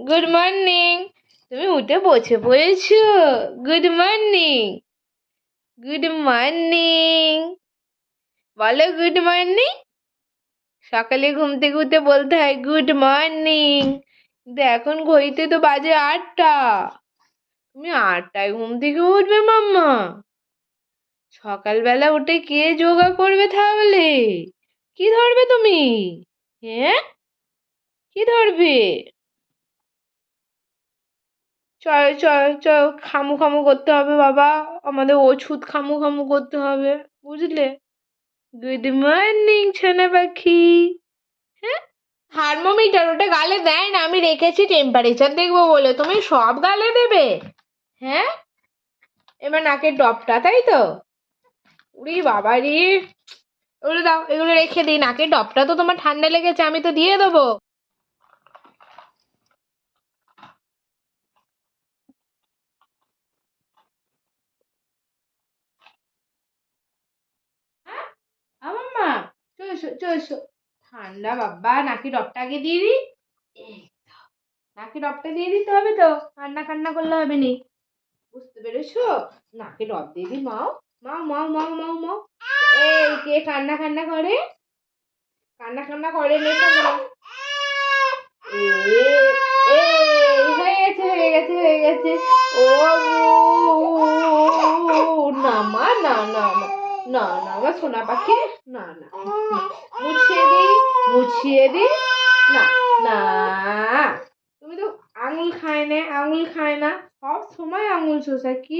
Good morning. তুমি উঠে বসে পড়েছো? গুড মর্নিং, গুড মর্নিং, বলো গুড মর্নিং। সকালে ঘুম থেকে উঠে বলতে হয় গুড মর্নিং, কিন্তু এখন ঘড়িতে তো বাজে 8টা। তুমি 8টায় ঘুম থেকে উঠবে মাম্মা? সকালবেলা উঠে কে যোগা করবে তাহলে? কি ধরবে তুমি? হ্যাঁ, কি ধরবে? চল চল চল, খামু খামু করতে হবে বাবা, আমাদের ওষুধ খামু খামু করতে হবে, বুঝলে? গুড মর্নিং সোনা পাখি। হ্যাঁ, থার্মোমিটার ওটা গালে দেয় না, আমি রেখেছি টেম্পারেচার দেখবো বলে। তুমি সব গালে দেবে? হ্যাঁ, এবার নাকের ডপটা, তাই তো? উরি বাবা রে, ওগুলো দাও, এগুলো রেখে দিই। নাকের ডপটা তো তোমার ঠান্ডা লেগেছে, আমি তো দিয়ে দেবো। আমার মা, চলো চলো, ঠান্ডা বাবা, নাকি ডবটা আগে দিয়ে দিই। এই তো, নাকি ডবটা দিয়ে দিতে হবে তো, কান্না কান্না করলে হবে নি, বুঝতে পেরেছো? নাকে ডব দিয়ে দিই। মাও মাও মাও মাও মাও মাও। এই কে কান্না কান্না করে? কান্না কান্না করে মেয়েটা না। হয়ে গেছে হয়ে গেছে হয়ে গেছে। ও না মা, না না না না না, আমার সোনা পাখি, না না, মুছিয়ে দিই, মুছিয়ে দিই। না না, তুমি তো আঙুল খায় না, আঙুল খায় না, সব সময় আঙুল চোষা, কি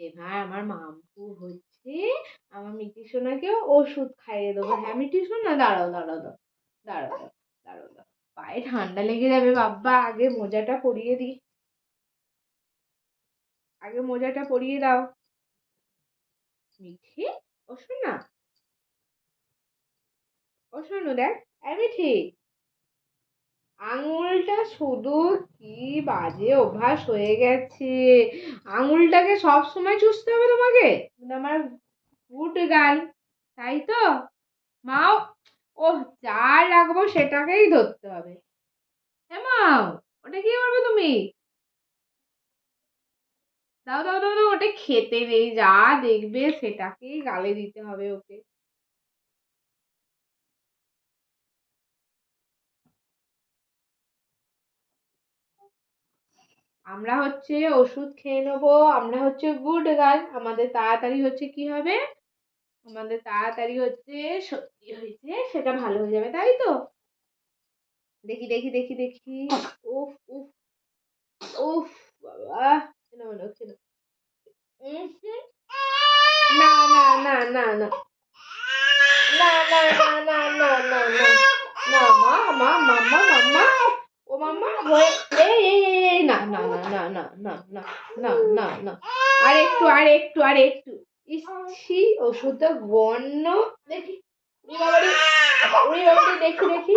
এবার আমার মামু হচ্ছে, আমার মিটি সোনাকেও ওষুধ খাইয়ে দেবো। হ্যাঁ মিটি সোনা, দাঁড়াও দাঁড়াও দাও, দাঁড়াও দাও, দাঁড়াও দাও, পায়ে ঠান্ডা লেগে যাবে বাবা, আগে মোজাটা পরিয়ে দিই, আগে মোজাটা পরিয়ে দাও। মিঠি, ও শোনা, ও শোনো দেখ, মিঠি, আঙুলটা শুধু কি বাজে অভ্যাস হয়ে গেছে, আঙুলটাকে সব সময় চুষতে হবে তোমাকে? আমার গুড গার্ল, তাই তো? মাও, ও যা রাখবো সেটাকেই ধরতে হবে। হ্যাঁ মাও, ওটা কি করবে তুমি? দাও দাও দাও দাও, ওটা খেতে নেই, যা দেখবে সেটাকেই গালে দিতে হবে ওকে। আমরা হচ্ছে ওষুধ খেয়ে নেবো, আমরা হচ্ছে গুড গার্ল, আমাদের তাড়াতাড়ি হচ্ছে কি হবে, আমাদের তাড়াতাড়ি হচ্ছে সত্যি হয়েছে সেটা ভালো হয়ে যাবে, তাই তো? দেখি দেখি দেখি দেখি। উফ উফ উফ বাবা, কেন মনে হচ্ছে না। না না না না না না না না না না না না না, মা মা মাম্মা মাম্মা, ও মাম্মা হয়ে, এই এই এই এই, না না না না না না না না না না, আর একটু আর একটু আর একটু, ইসছি ওষুধটা গন্য, দেখি, উড়ি বাবারি, উড়ি বাবারি, দেখি দেখি,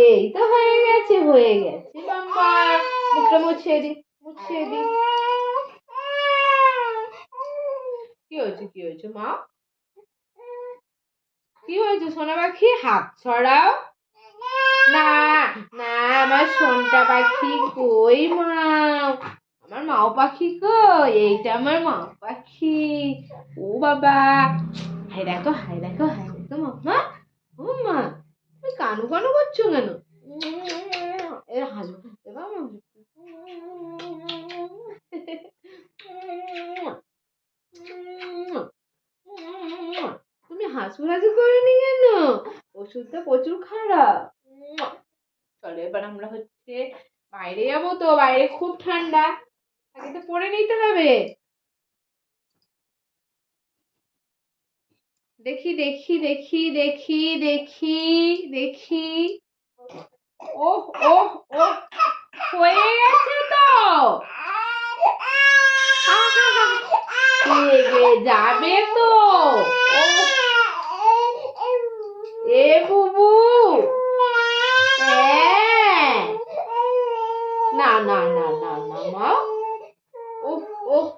এই তো হয়ে গেছে হয়ে গেছে মাম্মা, মুখটা মুছিয়ে দি, মুছিয়ে দি। কি হয়েছে কি হয়েছে মা? কি হয়েছে সোনা পাখি? হাত ছড়াও। না না, আমার সোনটা পাখি কই মাও, আমার মাও পাখি কই, এইটা আমার মাও পাখি। ও বাবা, হাই দেখো হাই দেখো হাই দেখো মাম্মা, ও মা, তুমি কানু কানু করছো কেন? এ হাজু, এবার তুমি হাসু হাসু করনি কেন? ওষুধটা প্রচুর খারাপ। চলো এবার আমরা হচ্ছে বাইরে যাবো, তো বাইরে খুব ঠান্ডা, আগে তো পরে নিতে হবে। দেখি দেখি দেখি দেখি দেখি দেখি, ওহ ওহ ওহ, হয়ে গেছে তো, লেগে যাবে তো, এ বুবু, হ্যাঁ, না না না না না মা, উফ উফ,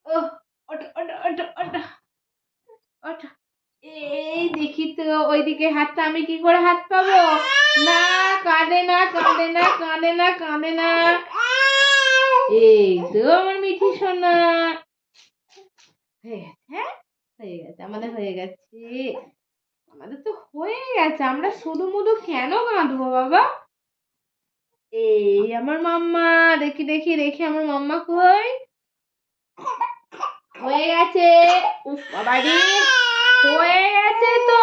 ওহ, ওটা ওটা ওটা ওটা ওটা, এই দেখি তো ওইদিকে হাতটা, আমি কি করে হাত পাবো? না, কাঁদে না, কাঁদে না, কাঁদে না, কাঁদে না। এই তো আমার মিঠি সোনা। হয়ে গেছে, হ্যাঁ হয়ে গেছে, আমাদের হয়ে গেছে, আমাদের তো হয়ে গেছে। আমরা শুধু মুধু কেন কাঁদবো বাবা? এই আমার মাম্মা, দেখি দেখি দেখি আমার মাম্মা কই? হয়ে গেছে। উফ বাবারি, হয়ে গেছে তো।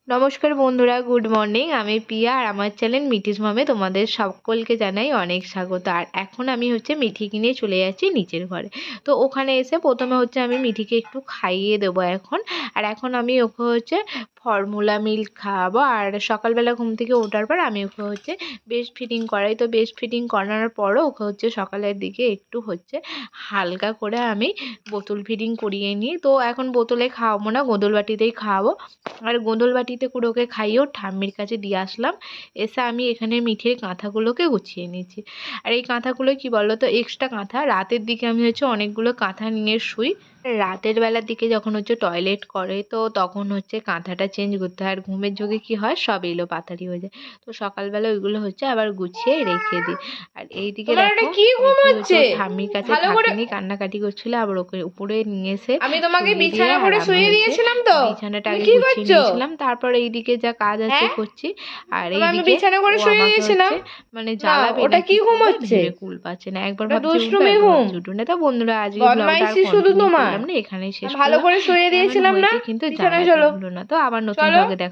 নমস্কার বন্ধুরা, গুড মর্নিং। আমি পিয়া আর আমার চ্যানেল মিঠিস মামে তোমাদের সকলকে জানাই অনেক স্বাগত। আর এখন আমি হচ্ছে মিঠিকে নিয়ে চলে যাচ্ছি নিচের ঘরে। তো ওখানে এসে প্রথমে হচ্ছে আমি মিঠিকে একটু খাইয়ে দেবো এখন। আর এখন আমি ওকে হচ্ছে ফর্মুলা মিল্ক খাওয়াবো। আর সকালবেলা ঘুম থেকে ওঠার পর আমি ওকে হচ্ছে ব্রেস্ট ফিডিং করাই। তো ব্রেস্ট ফিডিং করানোর পরও ওকে হচ্ছে সকালের দিকে একটু হচ্ছে হালকা করে আমি বোতল ফিডিং করিয়ে নিই। তো এখন বোতলে খাওয়াবো না, গোদল বাটিতেই খাওয়াবো। আর গোদল বাটিতে করে ওকে খাইয়েও ঠাম্মির কাছে দিয়ে আসলাম। এসে আমি এখানে মিঠির কাঁথাগুলোকে গুছিয়ে নিয়েছি। আর এই কাঁথাগুলো কি বলো তো, এক্সট্রা কাঁথা। রাতের দিকে আমি হচ্ছে অনেকগুলো কাঁথা নিয়ে শুই। রাতের বেলার দিকে যখন হচ্ছে টয়লেট করে তো তখন হচ্ছে কাঁথাটা চেঞ্জ করতে হয়। আর ঘুমের যোগে কি হয়, সব এলো পাতারি হয়ে যায়। তো সকালবেলা ওইগুলো হচ্ছে আবার গুছিয়ে রেখে দিই। আর এইদিকে দেখো কি ঘুম হচ্ছে? ঠাম্মির কাছে ভালো করে থাকিনি, কান্নাকাটি করছিল। আবার ওকে উপরে নিয়ে এসে আমি তোমাকে শুইয়ে দিয়ে বিছানা আর করে আমি শুয়ে হচ্ছে দিয়েছিলাম তো। বিছানাটা তুমি আগে কি গুছিয়ে করছো? নিয়েছিলাম, তারপর এইদিকে যা কাজ আছে হ্যাঁ, করছি। আর তোমায় আমি এইদিকে বিছানা করে ও শুয়ে আমাকে দিয়েছিলাম। হচ্ছে মানে না, জ্বালাবে ওটা না কি কি ঘুম করবে হচ্ছে? ভেবে কুল পাচ্ছে না। একবার ওটা ভাবছি উঠবো, দুষ্টুমি একবার ঘুম। ভাবছি উঠবো না। তো বন্ধুরা, আজকে ব্লগটা আর বদমাইশি শুধু কন্টিনিউ তোমার। করলাম না, এখানেই শেষ ভালো করলাম। করে শুয়ে কেমন দিয়েছিলাম না? হয়েছে কিন্তু বিছানায় জানাতে চলো, ভুলো না। তো আবার নতুন চলো। ব্লগে দেখা